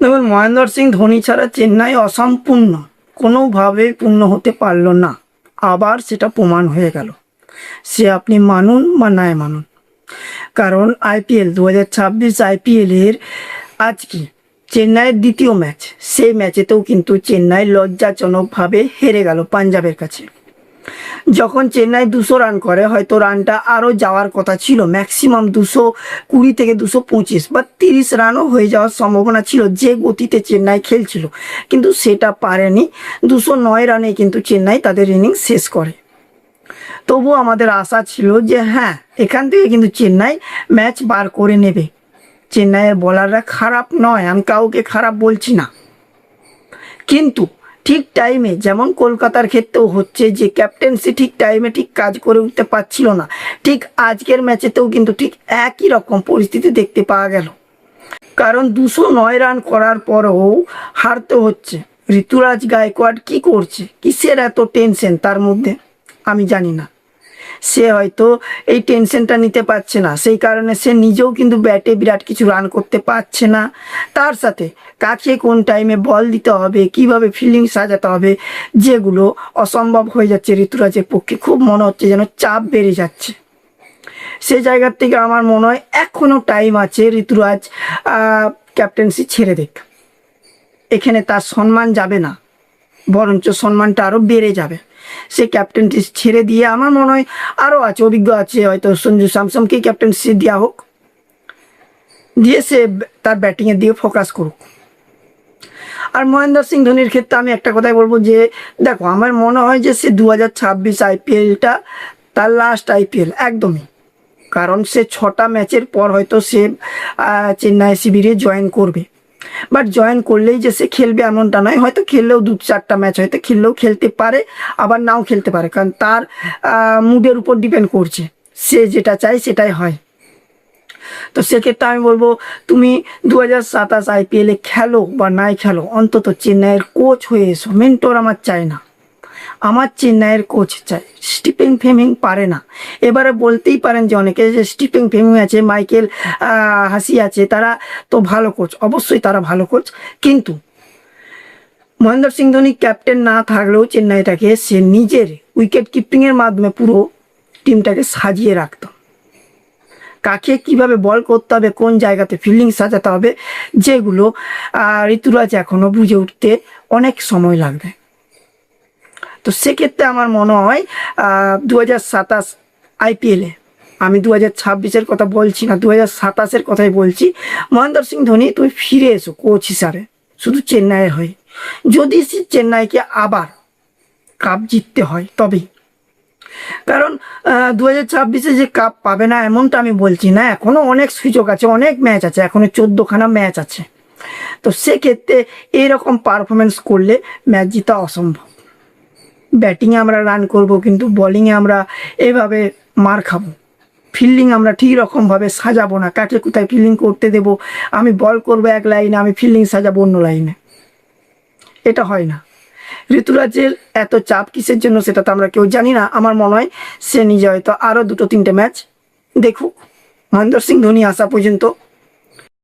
দেখুন, মহেন্দ্র সিং ধোনি ছাড়া চেন্নাই অসম্পূর্ণ, কোনোভাবে পূর্ণ হতে পারল না। আবার সেটা প্রমাণ হয়ে গেল, সে আপনি মানুন বা নাই মানুন। কারণ আইপিএল 2026 আইপিএলের আজকে চেন্নাইয়ের দ্বিতীয় ম্যাচ, সেই ম্যাচেতেও কিন্তু চেন্নাই লজ্জাজনকভাবে হেরে গেল পাঞ্জাবের কাছে। যখন চেন্নাই 200 রান করে, হয়তো রানটা আরও যাওয়ার কথা ছিল, ম্যাক্সিমাম 220 থেকে 225 বা 30 রানও হয়ে যাওয়ার সম্ভাবনা ছিল যে গতিতে চেন্নাই খেলছিল, কিন্তু সেটা পারেনি। 209 রানে কিন্তু চেন্নাই তাদের ইনিংস শেষ করে। তবু আমাদের আশা ছিল যে হ্যাঁ, এখান থেকে কিন্তু চেন্নাই ম্যাচ বার করে নেবে। চেন্নাইয়ের বোলাররা খারাপ নয়, আমি কাউকে খারাপ বলছি না, কিন্তু ঠিক টাইমে, যেমন কলকাতার ক্ষেত্রেও হচ্ছে যে ক্যাপ্টেন্সি ঠিক টাইমে ঠিক কাজ করে উঠতে পারছিল না, ঠিক আজকের ম্যাচেতেও কিন্তু ঠিক একই রকম পরিস্থিতি দেখতে পাওয়া গেল। কারণ 209 রান করার পরেও হারতে হচ্ছে। ঋতুরাজ গায়কোয়াড় কি করছে, কিসের এত টেনশন তার মধ্যে আমি জানি না। সে হয়তো এই টেনশনটা নিতে পারছে না, সেই কারণে সে নিজেও কিন্তু ব্যাটে বিরাট কিছু রান করতে পারছে না। তার সাথে কাকে কোন টাইমে বল দিতে হবে, কিভাবে ফিল্ডিং সাজাতে হবে, যেগুলো অসম্ভব হয়ে যাচ্ছে ঋতুরাজের পক্ষে। খুব মনে হচ্ছে যেন চাপ বেড়ে যাচ্ছে। সে জায়গার থেকে আমার মনে হয় এখনও টাইম আছে, ঋতুরাজ ক্যাপ্টেন্সি ছেড়ে দেখ। এখানে তার সম্মান যাবে না, বরঞ্চ সম্মানটা আরও বেড়ে যাবে। সে ক্যাপ্টেন্সি ছেড়ে দিয়ে, আমার মনে হয় আরও আছে, অভিজ্ঞ আছে, হয়তো সঞ্জু স্যামসনকে ক্যাপ্টেন্সি দেওয়া হোক, দিয়ে সে তার ব্যাটিংয়ের দিকে ফোকাস করুক। আর মহেন্দ্র সিং ধোনির ক্ষেত্রে আমি একটা কথাই বলবো যে দেখো, আমার মনে হয় যে সে 2026 আইপিএলটা তার লাস্ট আইপিএল একদমই। কারণ সে 6টা ম্যাচের পর হয়তো সে চেন্নাই শিবিরে জয়েন করবে, বাট জয়েন করলেই যে সে খেলবে এমনটা নয়। হয়তো খেললেও 2-4টা ম্যাচ হয়তো খেললেও খেলতে পারে, আবার নাও খেলতে পারে, কারণ তার মুডের উপর ডিপেন্ড করছে, সে যেটা চায় সেটাই হয়। তো সেক্ষেত্রে আমি বলবো, তুমি 2027 আইপিএলে খেলো বা নাই খেলো, অন্তত চেন্নাইয়ের কোচ হয়ে এসো। মেন্টর আমার চাই না, আমার চেন্নাইয়ের কোচ চাই। স্টিফেন ফ্লেমিং পারে না। এবারে বলতেই পারেন যে অনেকে যে স্টিফেন ফ্লেমিং আছে, মাইকেল হাসি আছে, তারা তো ভালো কোচ, অবশ্যই তারা ভালো কোচ, কিন্তু মহেন্দ্র সিং ধোনি ক্যাপ্টেন না থাকলেও চেন্নাইটাকে সে নিজের উইকেট কিপিংয়ের মাধ্যমে পুরো টিমটাকে সাজিয়ে রাখত। কাকে কিভাবে বল করতে হবে, কোন জায়গাতে ফিল্ডিং সাজাতে হবে, যেগুলো ঋতুরাজ এখনও বুঝে উঠতে অনেক সময় লাগবে। তো সেক্ষেত্রে আমার মনে হয় 2027 আইপিএলে, আমি 2026-এর কথা বলছি না, 2027-এর কথাই বলছি, মহেন্দ্র সিং ধোনি তুমি ফিরে এসো কোচ হিসাবে, শুধু চেন্নাইয়ের হয়ে। যদি চেন্নাইকে আবার কাপ জিততে হয় তবেই। কারণ 2026-এ যে কাপ পাবে না এমনটা আমি বলছি না, এখনও অনেক সুযোগ আছে, অনেক ম্যাচ আছে, এখনও 14খানা ম্যাচ আছে। তো সেক্ষেত্রে এরকম পারফরমেন্স করলে ম্যাচ জিতা অসম্ভব। ব্যাটিংয়ে আমরা রান করব, কিন্তু বোলিংয়ে আমরা এভাবে মার খাবো। ফিল্ডিং আমরা ঠিক রকমভাবে সাজাবো না, কাকে কোথায় ফিল্ডিং করতে দেব, আমি বল করবো এক লাইনে, আমি ফিল্ডিং সাজাবো অন্য লাইনে, এটা হয় না। ঋতুরাজের এত চাপ কিসের জন্য সেটা তো আমরা কেউ জানি না। আমার মনে হয় সে নিজে হয়তো আরও 2-3টে ম্যাচ দেখুক, মহেন্দ্র সিং ধোনি আসা পর্যন্ত।